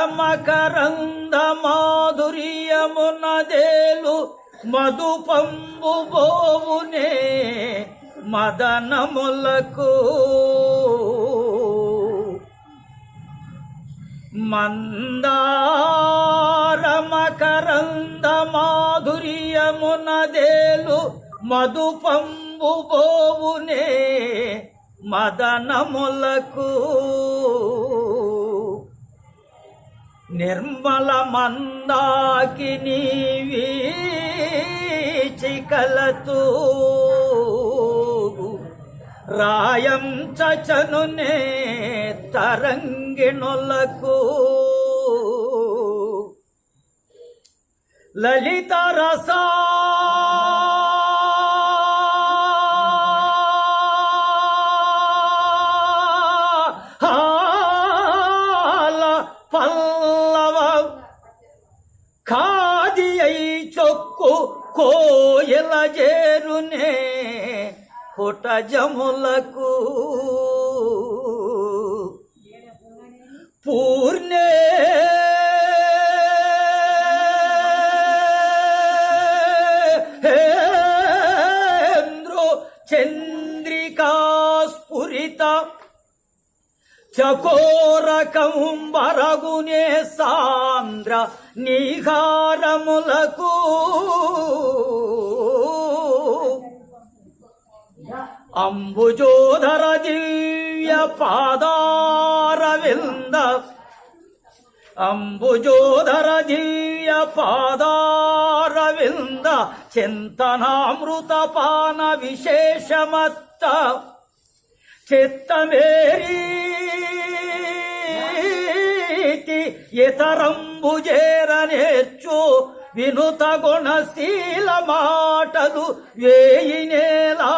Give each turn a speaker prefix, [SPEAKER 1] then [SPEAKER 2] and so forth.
[SPEAKER 1] మందారమకరంద మాధుర్యమునదేలు మధుపంబు బోవునే మదనములకు మందారమకరంద మాధుర్యమునదేలు మధుపంబు బోవునే మదనములకు నిర్మల మందాకిని వీచికలతూ రాయం చచనునే తరంగిణులకు లలిత రసా పల్లవ ఖాది అయి చొక్కు కోయల చేరునే పుటజములకు పూర్ణేంద్రో చంద్రికా స్ఫురిత చకోరకంబరగునే సాంద్ర నిహారములకు అంబుజోధర దివ్య పాదారవింద అంబుజోధర దివ్య పాదారవింద చింతనామృత పాన విశేషమత్త చిత్తమేరీతి ఇతరంబుజేరనేర్చు వినుత గుణశీల మాటలు వేయినేలా